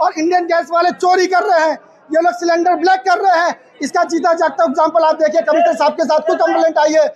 और Indian gas वाले चोरी कर रहे हैं। ये लोग सिलेंडर ब्लैक कर रहे हैं। इसका जीता जागता एग्जाम्पल आप देखिए, कमिश्नर साहब के साथ कोई कंप्लेंट आई है।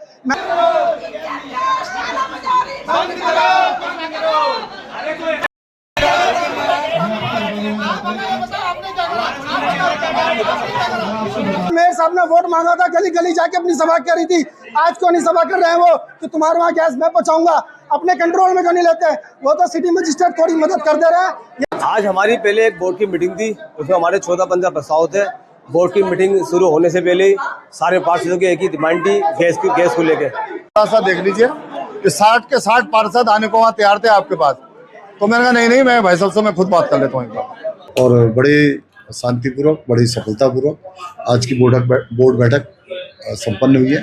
मेयर साहब ने वोट मांगा था, गली गली जाके अपनी सभा करी थी। आज क्यों नहीं सभा कर रहे हैं वो कि तुम्हारे वहाँ गैस मैं पहुँचाऊंगा? अपने कंट्रोल में क्यों नहीं लेते? वो तो सिटी मजिस्ट्रेट थोड़ी मदद कर दे रहे हैं। आज हमारी पहले एक बोर्ड की मीटिंग थी, उसमें हमारे 14-15 प्रस्ताव थे। बोर्ड की मीटिंग शुरू होने से पहले ही सारे पार्षदों की एक ही डिमांड थी, गैस को लेकर। थोड़ा सा देख लीजिए कि 60 के 60 पार्षद आने को वहाँ तैयार थे आपके पास, तो मैंने कहा नहीं मैं भाई साहब से मैं खुद बात कर लेता हूँ एक बार। और बड़े शांतिपूर्वक, बड़ी सफलतापूर्वक आज की बोर्ड बैठक संपन्न हुई है।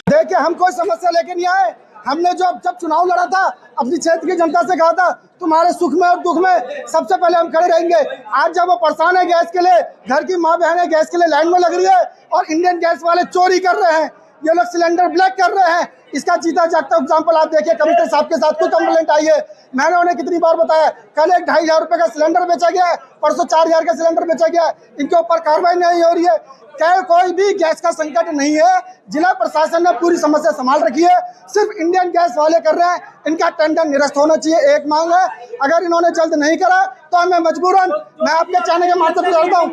देखिए, हम कोई समस्या लेके नहीं आए। हमने जब चुनाव लड़ा था, अपनी क्षेत्र की जनता से कहा था तुम्हारे सुख में और दुख में सबसे पहले हम खड़े रहेंगे। आज जब वो परेशान है गैस के लिए, घर की माँ बहनें गैस के लिए लाइन में लग रही है और इंडियन गैस वाले चोरी कर रहे हैं, ये लोग सिलेंडर ब्लैक कर रहे हैं। इसका जीता जागता एग्जाम्पल आप देखिए, कमिश्नर साहब के साथ कोई कंप्लेंट आई है। मैंने उन्हें कितनी बार बताया, कल 2,500 रुपए का सिलेंडर बेचा गया है, परसों 4,000 का सिलेंडर बेचा गया है। इनके ऊपर कार्रवाई नहीं हो रही है। क्या कोई भी गैस का संकट नहीं है? जिला प्रशासन ने पूरी समस्या संभाल रखी है, सिर्फ इंडियन गैस वाले कर रहे हैं। इनका टेंडर निरस्त होना चाहिए, एक मांग है। अगर इन्होंने जल्द नहीं करा तो हमें मजबूरन, मैं आपके चाहने के माध्यम से कहता हूँ,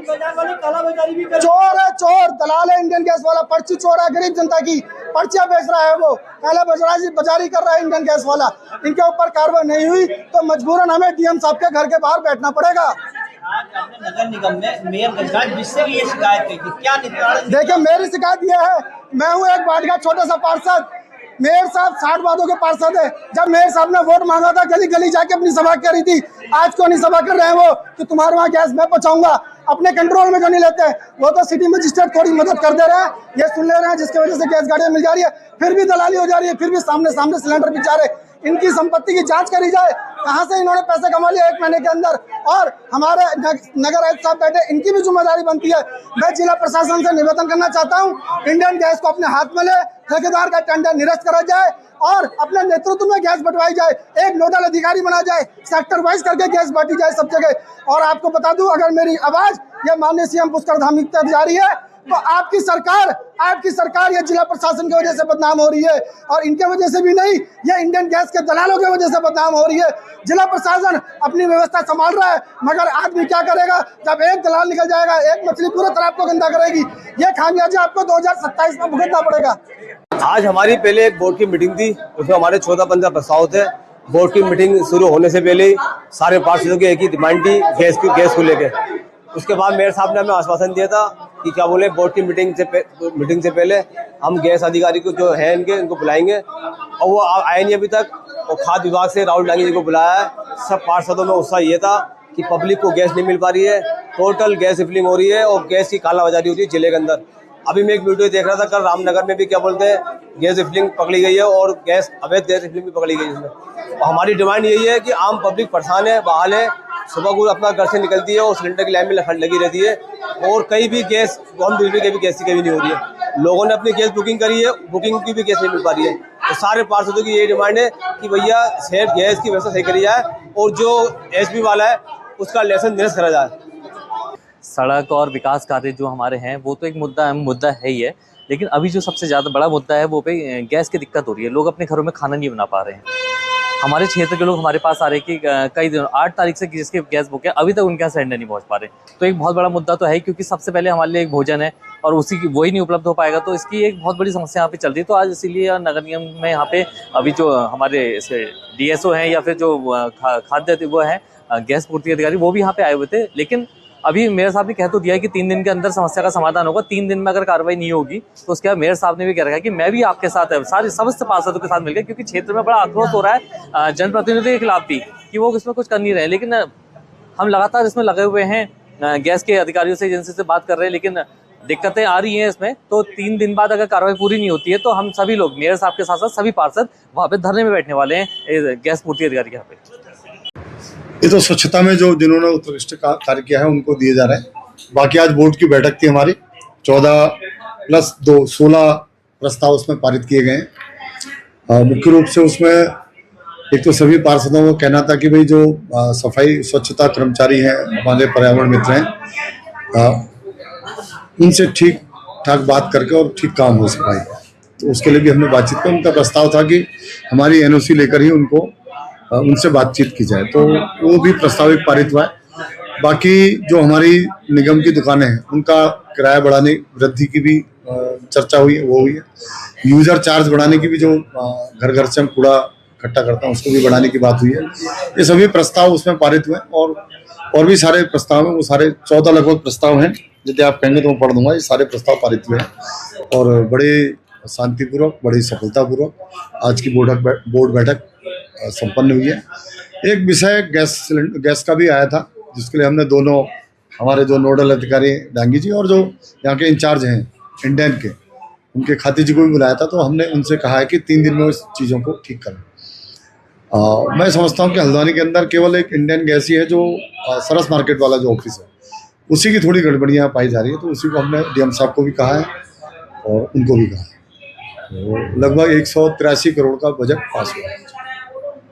चोर है, चोर दलाल है इंडियन गैस वाला, पर्ची चोर है, गरीब जनता की पर्चियां बेच रहा है, वो काला बाजारी कर रहा है इंडियन गैस वाला। इनके ऊपर कार्रवाई नहीं हुई तो मजबूरन हमें डीएम साहब के घर के बाहर बैठना पड़ेगा। आज अपने नगर निगम में मेयर गजराज जिससे भी ये शिकायत की, क्या निपटारा? देखिए, मेरी शिकायत यह है, मैं हूँ एक वार्ड का छोटा सा पार्षद। मेयर साहब 60 वार्डों के पार्षद है। जब मेयर साहब ने वोट मांगा था, गली गली जाके अपनी सभा करी थी। आज क्यों नहीं सभा कर रहे हैं वो कि तुम्हारे वहाँ गैस मैं पहुँचाऊंगा? अपने कंट्रोल में क्यों नहीं लेते? वो तो सिटी मजिस्ट्रेट थोड़ी मदद कर दे रहे हैं, ये सुन ले रहे हैं, जिसकी वजह से गैस गाड़ियाँ मिल जा रही है, फिर भी दलाली हो जा रही है, फिर भी सामने सिलेंडर बिचा रहे। इनकी संपत्ति की जांच करी जाए, कहां से इन्होंने पैसे कमा लिए 1 महीने के अंदर। और हमारे नगर आयुक्त साहब बैठे, इनकी भी जिम्मेदारी बनती है। मैं जिला प्रशासन से निवेदन करना चाहता हूं, इंडियन गैस को अपने हाथ में ले, ठेकेदार का टेंडर निरस्त करा जाए और अपने नेतृत्व में गैस बंटवाई जाए। एक नोडल अधिकारी बना जाए, सेक्टर वाइज करके गैस बांटी जाए सब जगह। और आपको बता दूं, अगर मेरी आवाज ये माननीय सीएम पुष्कर धामी तक जा रही है तो आपकी सरकार ये जिला प्रशासन की वजह से बदनाम हो रही है। और इनके वजह से भी नहीं, ये इंडियन गैस के दलालों की वजह से बदनाम हो रही है। जिला प्रशासन अपनी व्यवस्था संभाल रहा है, मगर आदमी क्या करेगा? जब एक दलाल निकल जाएगा, एक मछली पूरे तालाब को गंदा करेगी। ये खामियाजा आपको 2027 में भुगतना पड़ेगा। आज हमारी पहले एक बोर्ड की मीटिंग थी, उसमें हमारे 14-15 प्रस्ताव थे। बोर्ड की मीटिंग शुरू होने से पहले ही सारे पार्षदों की एक ही डिमांड थी, गैस को लेकर। उसके बाद मेयर साहब ने हमें आश्वासन दिया था कि क्या बोले, बोर्ड की मीटिंग से पहले हम गैस अधिकारी को जो है इनको बुलाएंगे, और वो आए नहीं अभी तक। और खाद्य विभाग से राहुल डांगी जी को बुलाया है। सब पार्षदों में उत्साह ये था कि पब्लिक को गैस नहीं मिल पा रही है, टोटल गैस रिफिलिंग हो रही है और गैस की कालाबाजारी हो रही है जिले के अंदर। अभी मैं एक वीडियो देख रहा था, कल रामनगर में भी क्या बोलते हैं, गैस रिफिलिंग पकड़ी गई है और अवैध गैस रिफिलिंग भी पकड़ी गई है इसमें। और हमारी डिमांड यही है कि आम पब्लिक परेशान है, बहाल है, सुबह को अपना घर से निकलती है और सिलेंडर की लाइन में लगी रहती है, और कहीं भी गैस होम डिलीवरी की भी गैस की कमी नहीं हो रही है। लोगों ने अपनी गैस बुकिंग करी है, बुकिंग की भी गैस नहीं मिल पा रही है। तो सारे पार्षदों की यही डिमांड है कि भैया सिर्फ गैस की व्यवस्था सही करी जाए और जो एसपी वाला है उसका लाइसेंस निरस्त करा जाए। सड़क और विकास कार्य जो हमारे हैं वो तो एक मुद्दा है ही है, लेकिन अभी जो सबसे ज़्यादा बड़ा मुद्दा है वो पे गैस की दिक्कत हो रही है। लोग अपने घरों में खाना नहीं बना पा रहे हैं। हमारे क्षेत्र के लोग हमारे पास आ रहे हैं कि कई दिन 8 तारीख से जिसके गैस बुक है अभी तक उनके यहाँ सिलेंडर नहीं पहुँच पा रहे। तो एक बहुत बड़ा मुद्दा तो है, क्योंकि सबसे पहले हमारे लिए एक भोजन है और वही नहीं उपलब्ध हो पाएगा, तो इसकी एक बहुत बड़ी समस्या यहाँ पे चल रही है। तो आज इसीलिए नगर निगम में यहाँ पे अभी जो हमारे डीएसओ हैं या फिर जो खाद्य वो है गैस पूर्ति अधिकारी, वो भी यहाँ पे आए हुए थे। लेकिन अभी मेयर साहब ने कह तो दिया है कि 3 दिन के अंदर समस्या का समाधान होगा। 3 दिन में अगर कार्रवाई नहीं होगी तो उसके बाद मेयर साहब ने भी कह रखा है कि मैं भी आपके साथ है, सारे समस्त पार्षदों के साथ मिलकर, क्योंकि क्षेत्र में बड़ा आक्रोश हो रहा है जनप्रतिनिधियों के खिलाफ भी कि वो इसमें कुछ कर नहीं रहे। लेकिन हम लगातार इसमें लगे हुए हैं, गैस के अधिकारियों से, एजेंसी से बात कर रहे हैं, लेकिन दिक्कतें आ रही हैं इसमें। तो 3 दिन बाद अगर कार्रवाई पूरी नहीं होती है तो हम सभी लोग मेयर साहब के साथ साथ सभी पार्षद वहाँ पे धरने में बैठने वाले हैं गैस पूर्ति अधिकारी के यहाँ पे। ये तो स्वच्छता में जो जिन्होंने उत्कृष्ट कार्य किया है उनको दिए जा रहे हैं। बाकी आज बोर्ड की बैठक थी हमारी, 14+2 16 प्रस्ताव उसमें पारित किए गए हैं। मुख्य रूप से उसमें एक तो सभी पार्षदों को कहना था कि भाई जो सफाई स्वच्छता कर्मचारी हैं, हमारे पर्यावरण मित्र हैं, उनसे ठीक ठाक बात करके और ठीक काम हो सके। तो उसके लिए भी हमने बातचीत की। उनका प्रस्ताव था कि हमारी एनओसी लेकर ही उनको उनसे बातचीत की जाए, तो वो भी प्रस्तावित पारित हुआ है। बाकी जो हमारी निगम की दुकानें हैं उनका किराया बढ़ाने वृद्धि की भी चर्चा हुई है, वो हुई है। यूजर चार्ज बढ़ाने की भी, जो घर घर से हम कूड़ा इकट्ठा करते हैं उसको भी बढ़ाने की बात हुई है। ये सभी प्रस्ताव उसमें पारित हुए और भी सारे प्रस्ताव हैं, वो सारे 14 लगभग प्रस्ताव हैं। यदि आप कहेंगे तो मैं पढ़ दूंगा। ये सारे प्रस्ताव पारित हुए हैं और बड़े शांतिपूर्वक, बड़ी सफलतापूर्वक आज की बोर्ड बैठक संपन्न हुई है। एक विषय गैस का भी आया था, जिसके लिए हमने दोनों हमारे जो नोडल अधिकारी डांगी जी और जो यहाँ के इंचार्ज हैं इंडियन के, उनके खाती जी को भी बुलाया था। तो हमने उनसे कहा है कि 3 दिन में उस चीज़ों को ठीक करें। मैं समझता हूँ कि हल्द्वानी के अंदर केवल एक इंडियन गैस ही है, जो सरस मार्केट वाला जो ऑफिस है उसी की थोड़ी गड़बड़ियाँ पाई जा रही है। तो उसी को हमने डीएम साहब को भी कहा है और उनको भी कहा है। तो लगभग 183 करोड़ का बजट पास हुआ है।